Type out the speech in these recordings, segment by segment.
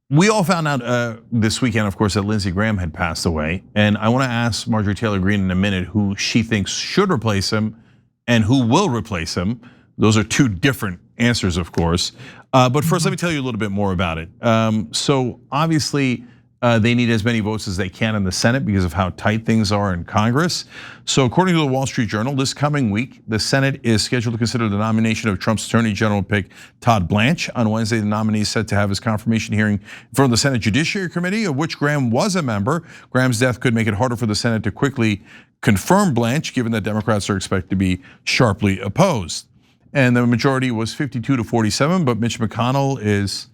We all found out this weekend, of course, that Lindsey Graham had passed away. And I want to ask Marjorie Taylor Greene in a minute who she thinks should replace him and who will replace him. Those are two different answers, of course. But first, let me tell you a little bit more about it. So obviously, they need as many votes as they can in the Senate because of how tight things are in Congress. So according to the Wall Street Journal, this coming week, the Senate is scheduled to consider the nomination of Trump's Attorney General pick, Todd Blanche. On Wednesday, the nominee is set to have his confirmation hearing in front of the Senate Judiciary Committee, of which Graham was a member. Graham's death could make it harder for the Senate to quickly confirm Blanche, given that Democrats are expected to be sharply opposed. And the majority was 52-47, but Mitch McConnell is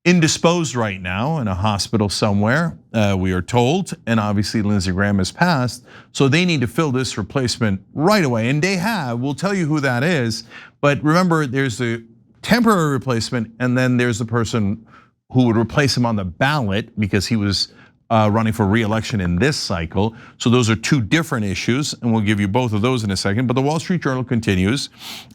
indisposed right now in a hospital somewhere, we are told, and obviously Lindsey Graham has passed, so they need to fill this replacement right away, and they have. We'll tell you who that is, but remember, there's the temporary replacement, and then there's the person who would replace him on the ballot because he was running for re-election in this cycle. So those are two different issues, and we'll give you both of those in a second. But the Wall Street Journal continues.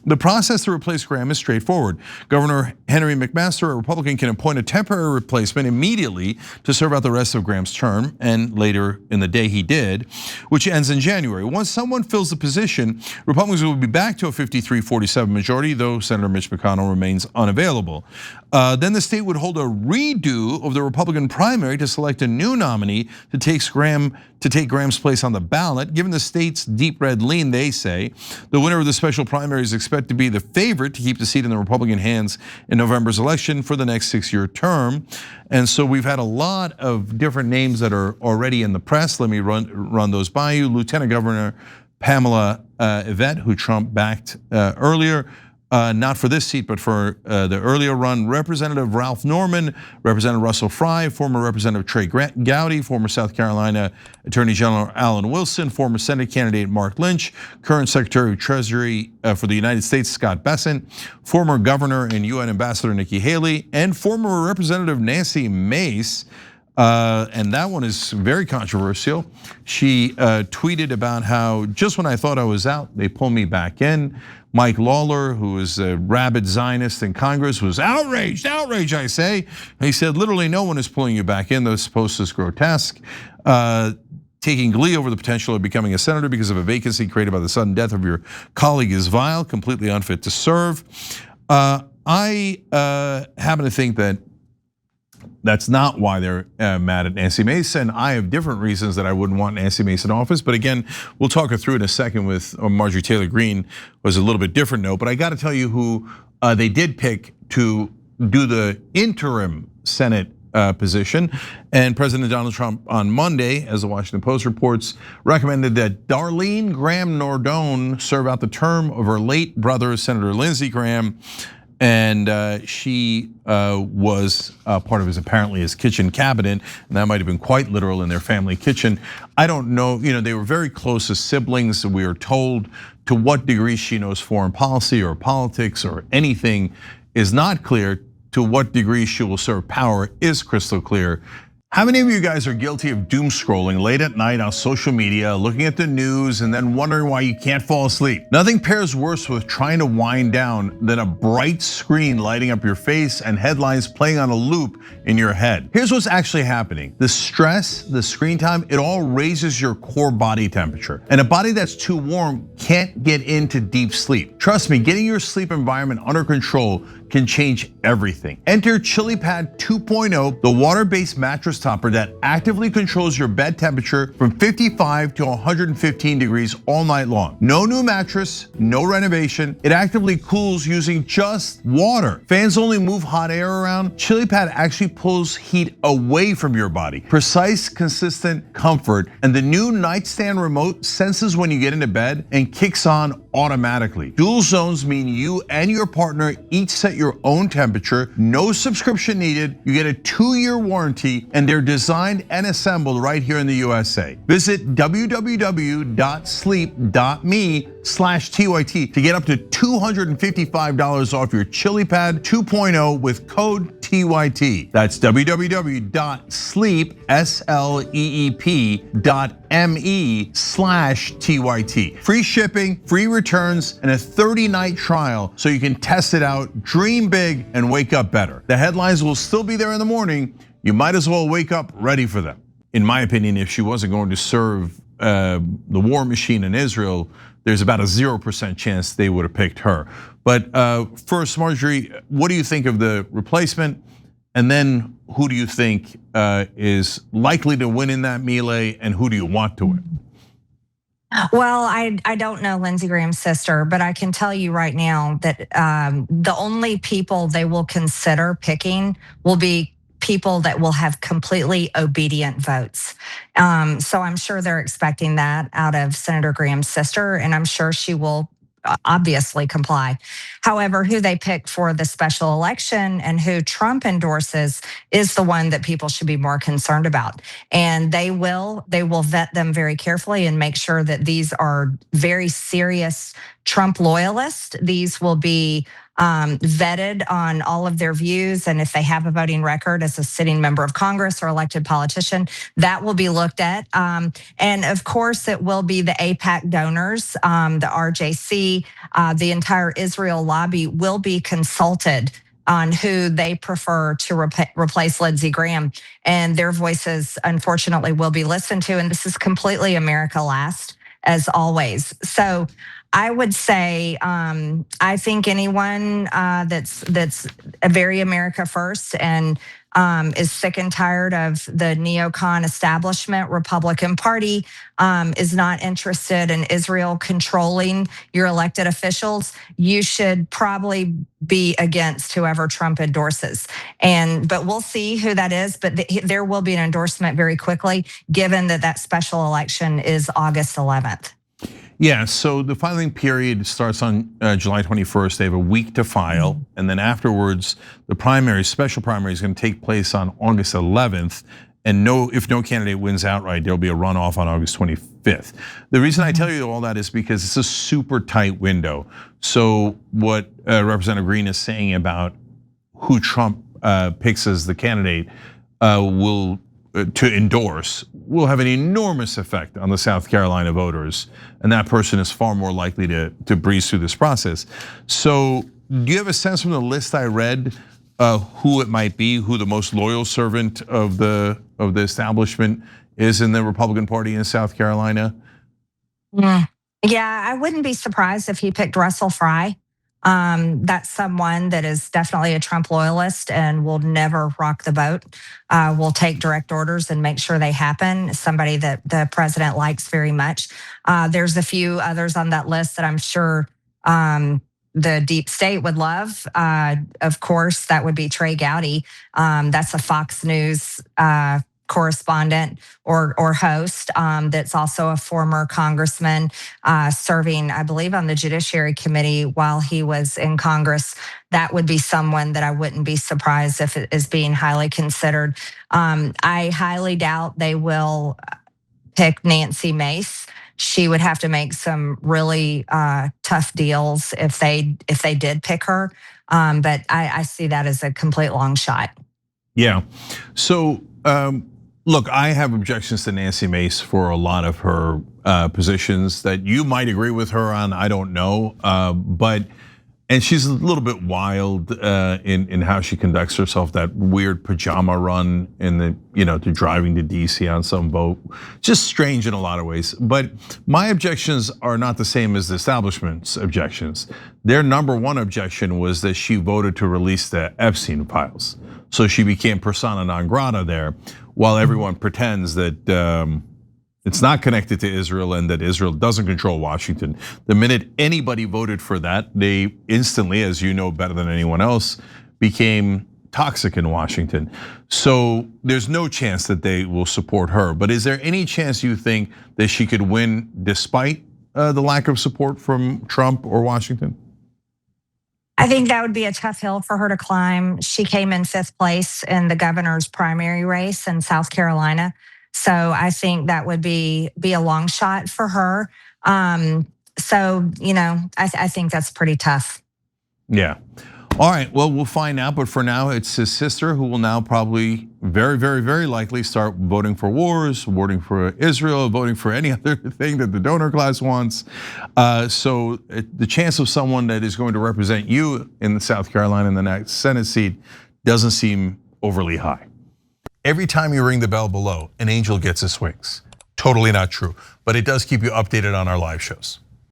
The process to replace Graham is straightforward. Governor Henry McMaster, a Republican, can appoint a temporary replacement immediately to serve out the rest of Graham's term, and later in the day he did, which ends in January. Once someone fills the position, Republicans will be back to a 53-47 majority, though Senator Mitch McConnell remains unavailable. Then the state would hold a redo of the Republican primary to select a new nominee to take Graham's place on the ballot. Given the state's deep red lean, they say, the winner of the special primary is expected to be the favorite to keep the seat in the Republican hands in November's election for the next 6-year term. And so we've had a lot of different names that are already in the press. Let me run those by you. Lieutenant Governor Pamela Yvette, who Trump backed earlier. Not for this seat, but for the earlier run, Representative Ralph Norman, Representative Russell Fry, former Representative Trey Gowdy, former South Carolina Attorney General Alan Wilson, former Senate candidate Mark Lynch, current Secretary of Treasury for the United States Scott Bessent, former Governor and UN Ambassador Nikki Haley, and former Representative Nancy Mace. And that one is very controversial. She tweeted about how just when I thought I was out, they pulled me back in. Mike Lawler, who is a rabid Zionist in Congress, was outraged, I say. He said, literally no one is pulling you back in. This post is grotesque. Taking glee over the potential of becoming a senator because of a vacancy created by the sudden death of your colleague is vile, completely unfit to serve. I happen to think that that's not why they're mad at Nancy Mace. I have different reasons that I wouldn't want Nancy Mace in office. But again, we'll talk her through in a second with Marjorie Taylor Greene, was a little bit different note. But I got to tell you who they did pick to do the interim Senate position. And President Donald Trump on Monday, as the Washington Post reports, recommended that Darline Graham Nordone serve out the term of her late brother, Senator Lindsey Graham. And she was part of his kitchen cabinet, and that might have been quite literal in their family kitchen. I don't know, they were very close as siblings. We are told to what degree she knows foreign policy or politics or anything is not clear. To what degree she will serve power is crystal clear. How many of you guys are guilty of doom scrolling late at night on social media, looking at the news and then wondering why you can't fall asleep? Nothing pairs worse with trying to wind down than a bright screen lighting up your face and headlines playing on a loop in your head. Here's what's actually happening. The stress, the screen time, it all raises your core body temperature. And a body that's too warm can't get into deep sleep. Trust me, getting your sleep environment under control can change everything. Enter ChiliPad 2.0, the water-based mattress topper that actively controls your bed temperature from 55 to 115 degrees all night long. No new mattress, no renovation. It actively cools using just water. Fans only move hot air around. ChiliPad actually pulls heat away from your body. Precise, consistent comfort. And the new nightstand remote senses when you get into bed and kicks on automatically. Dual zones mean you and your partner each set your own temperature. No subscription needed. You get a 2-year warranty, and they're designed and assembled right here in the USA. Visit www.sleep.me/TYT to get up to $255 off your ChiliPad 2.0 with code TYT. That's www.sleep.me ME/TYT. Free shipping, free returns, and a 30-night trial so you can test it out, dream big, and wake up better. The headlines will still be there in the morning. You might as well wake up ready for them. In my opinion, if she wasn't going to serve the war machine in Israel, there's about a 0% chance they would have picked her. But first, Marjorie, what do you think of the replacement? And then who do you think is likely to win in that melee, and who do you want to win? Well, I don't know Lindsey Graham's sister, but I can tell you right now that the only people they will consider picking will be people that will have completely obedient votes. So I'm sure they're expecting that out of Senator Graham's sister, and I'm sure she will obviously comply. However, who they pick for the special election and who Trump endorses is the one that people should be more concerned about. And they will vet them very carefully and make sure that these are very serious Trump loyalists. These will be vetted on all of their views, and if they have a voting record as a sitting member of Congress or elected politician, that will be looked at. And of course, it will be the AIPAC donors, the RJC, the entire Israel lobby will be consulted on who they prefer to replace Lindsey Graham, and their voices, unfortunately, will be listened to. And this is completely America last, as always. So I would say I think anyone that's a very America first and is sick and tired of the neocon establishment Republican Party, is not interested in Israel controlling your elected officials, you should probably be against whoever Trump endorses. But we'll see who that is. But there will be an endorsement very quickly, given that that special election is August 11th. Yeah, so the filing period starts on July 21st. They have a week to file, and then afterwards, the special primary is going to take place on August 11th. And if no candidate wins outright, there'll be a runoff on August 25th. The reason I tell you all that is because it's a super tight window. So what Representative Greene is saying about who Trump picks as the candidate to endorse will have an enormous effect on the South Carolina voters, and that person is far more likely to breeze through this process. So do you have a sense from the list I read who it might be, who the most loyal servant of the establishment is in the Republican Party in South Carolina? Yeah, I wouldn't be surprised if he picked Russell Fry. That's someone that is definitely a Trump loyalist and will never rock the boat. Will take direct orders and make sure they happen. Somebody that the president likes very much. There's a few others on that list that I'm sure the deep state would love. Of course, that would be Trey Gowdy. That's a Fox News correspondent or host that's also a former congressman serving, I believe, on the Judiciary Committee while he was in Congress. That would be someone that I wouldn't be surprised if it is being highly considered. I highly doubt they will pick Nancy Mace. She would have to make some really tough deals if they did pick her. But I see that as a complete long shot. Yeah. So look, I have objections to Nancy Mace for a lot of her positions that you might agree with her on. I don't know, and she's a little bit wild in how she conducts herself. That weird pajama run to driving to DC on some boat, just strange in a lot of ways. But my objections are not the same as the establishment's objections. Their number one objection was that she voted to release the Epstein files, so she became persona non grata there, while everyone pretends that it's not connected to Israel and that Israel doesn't control Washington. The minute anybody voted for that, they instantly, as you know better than anyone else, became toxic in Washington. So there's no chance that they will support her. But is there any chance you think that she could win despite the lack of support from Trump or Washington? I think that would be a tough hill for her to climb. She came in 5th place in the governor's primary race in South Carolina. So I think that would be a long shot for her. So, I think that's pretty tough. Yeah. All right, well, we'll find out, but for now, it's his sister who will now probably very likely start voting for wars, voting for Israel, voting for any other thing that the donor class wants. So the chance of someone that is going to represent you in South Carolina in the next Senate seat doesn't seem overly high. Every time you ring the bell below, an angel gets his wings. Totally not true, but it does keep you updated on our live shows.